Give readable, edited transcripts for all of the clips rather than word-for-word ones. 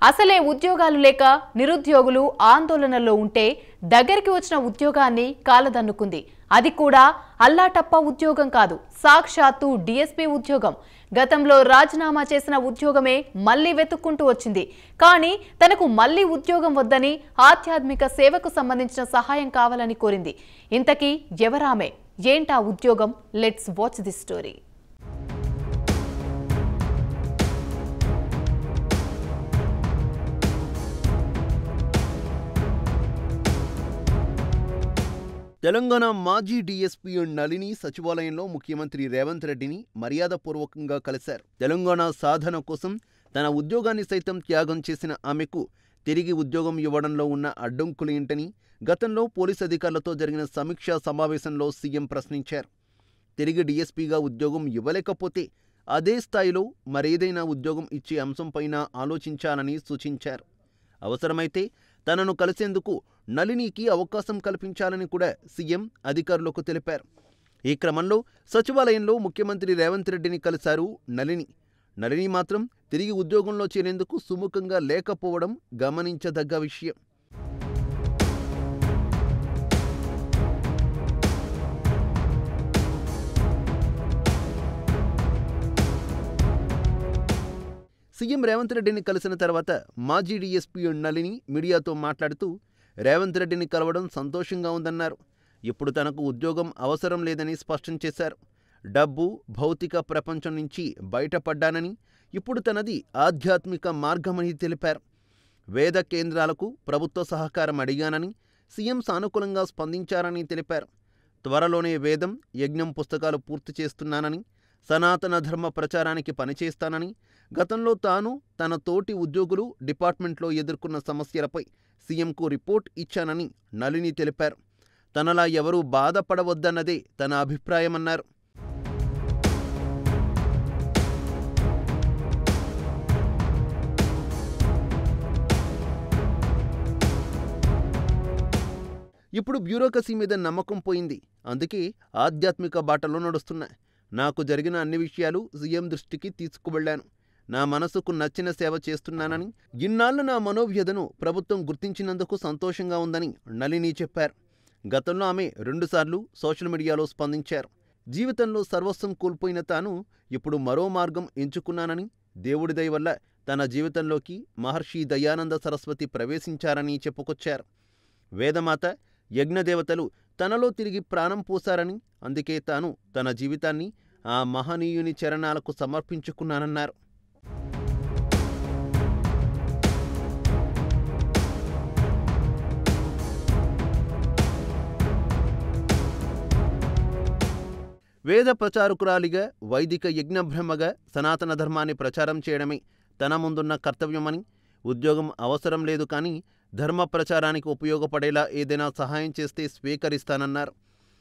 అసలే ఉద్యోగాలు లేక నిరుద్యోగులు ఆందోళనలో ఉంటే దగ్గరికి వచ్చిన ఉద్యోగాన్ని కాలదన్నుకుంది. అది కూడా అల్లాటప్ప ఉద్యోగం కాదు, సాక్షాత్తు డీఎస్పీ ఉద్యోగం. గతంలో రాజీనామా చేసిన ఉద్యోగమే మళ్లీ వెతుక్కుంటూ వచ్చింది. కానీ తనకు మళ్లీ ఉద్యోగం వద్దని ఆధ్యాత్మిక సేవకు సంబంధించిన సహాయం కావాలని కోరింది. ఇంతకీ ఎవరామె, ఏంటా ఉద్యోగం? Let's watch the story. Telangana మాజీ డీఎస్పీ నళిని సచివాలయంలో ముఖ్యమంత్రి రేవంత్ రెడ్డిని మర్యాదపూర్వకంగా కలిశారు. తెలంగాణ సాధన కోసం తన ఉద్యోగాన్ని సైతం త్యాగం చేసిన ఆమెకు తిరిగి ఉద్యోగం ఇవ్వడంలో ఉన్న అడ్డంకులు ఏంటని గతంలో పోలీస్ అధికారులతో జరిగిన సమీక్షా సమావేశంలో సీఎం ప్రశ్నించారు. తిరిగి డీఎస్పీగా ఉద్యోగం ఇవ్వలేకపోతే అదే స్థాయిలో మరేదైనా ఉద్యోగం ఇచ్చే అంశంపైన ఆలోచించాలని సూచించారు. అవసరమైతే తనను కలిసేందుకు నళినికి అవకాశం కల్పించాలని కూడా సీఎం అధికారులకు తెలిపారు. ఈ క్రమంలో సచివాలయంలో ముఖ్యమంత్రి రేవంత్ రెడ్డిని కలిశారు నళిని. నళిని మాత్రం తిరిగి ఉద్యోగంలో చేరేందుకు సుముఖంగా లేకపోవడం గమనించదగ్గ విషయం. సీఎం రేవంత్ రెడ్డిని కలిసిన తర్వాత మాజీ డీఎస్పీ నళిని మీడియాతో మాట్లాడుతూ రేవంత్ రెడ్డిని కలవడం సంతోషంగా ఉందన్నారు. ఇప్పుడు తనకు ఉద్యోగం అవసరం లేదని స్పష్టం చేశారు. డబ్బు, భౌతిక ప్రపంచం నుంచి బయటపడ్డానని, ఇప్పుడు తనది ఆధ్యాత్మిక మార్గమని తెలిపారు. వేద కేంద్రాలకు ప్రభుత్వ సహకారం అడిగానని, సీఎం సానుకూలంగా స్పందించారని తెలిపారు. త్వరలోనే వేదం, యజ్ఞం పుస్తకాలు పూర్తి చేస్తున్నానని, సనాతన ధర్మ ప్రచారానికి పనిచేస్తానని, గతంలో తాను తన తోటి ఉద్యోగులు డిపార్ట్మెంట్లో ఎదుర్కొన్న సమస్యలపై సీఎంకు రిపోర్ట్ ఇచ్చానని నళిని తెలిపారు. తనలా ఎవరూ బాధపడవద్దన్నదే తన అభిప్రాయమన్నారు. ఇప్పుడు బ్యూరోక్రసీ మీద నమ్మకం పోయింది. అందుకే ఆధ్యాత్మిక బాటలో నడుస్తున్నా. నాకు జరిగిన అన్ని విషయాలు సీఎం దృష్టికి తీసుకువెళ్లాను. నా మనసుకు నచ్చిన సేవ చేస్తున్నానని, ఇన్నాళ్ల నా మనోవ్యధను ప్రభుత్వం గుర్తించినందుకు సంతోషంగా ఉందని నళిని చెప్పారు. గతంలో ఆమె 2 సార్లు సోషల్ మీడియాలో స్పందించారు. జీవితంలో సర్వస్వం కోల్పోయిన తాను ఇప్పుడు మరో మార్గం ఎంచుకున్నానని, దేవుడి దయ వల్ల తన జీవితంలోకి మహర్షి దయానంద సరస్వతి ప్రవేశించారని చెప్పుకొచ్చారు. వేదమాత, యజ్ఞదేవతలు తనలో తిరిగి ప్రాణం పోశారని, అందుకే తాను తన జీవితాన్ని ఆ మహనీయుని చరణాలకు సమర్పించుకున్నానన్నారు. వేద ప్రచారకురాలిగా, వైదిక యజ్ఞబ్రహ్మగా సనాతన ధర్మాన్ని ప్రచారం చేయడమే తన ముందున్న కర్తవ్యమని, ఉద్యోగం అవసరం లేదు కానీ ధర్మ ప్రచారానికి ఉపయోగపడేలా ఏదైనా సహాయం చేస్తే స్వీకరిస్తానన్నారు.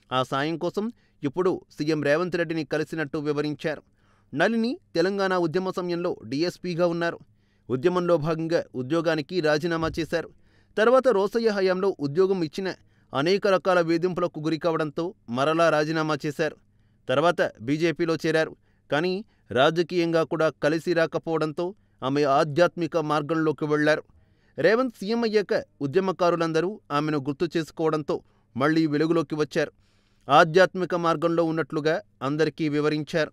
ఆ సాయం కోసం ఇప్పుడు సీఎం రేవంత్ రెడ్డిని కలిసినట్టు వివరించారు. నళిని తెలంగాణ ఉద్యమ సమయంలో డీఎస్పీగా ఉన్నారు. ఉద్యమంలో భాగంగా ఉద్యోగానికి రాజీనామా చేశారు. తర్వాత రోసయ్య హయాంలో ఉద్యోగం ఇచ్చిన అనేక రకాల వేధింపులకు గురికావడంతో మరలా రాజీనామా చేశారు. తర్వాత బీజేపీలో చేరారు. కానీ రాజకీయంగా కూడా కలిసి రాకపోవడంతో ఆమె ఆధ్యాత్మిక మార్గంలోకి వెళ్లారు. రేవంత్ సీఎం అయ్యాక ఉద్యమకారులందరూ ఆమెను గుర్తు చేసుకోవడంతో మళ్లీ వెలుగులోకి వచ్చారు. ఆధ్యాత్మిక మార్గంలో ఉన్నట్లుగా అందరికీ వివరించారు.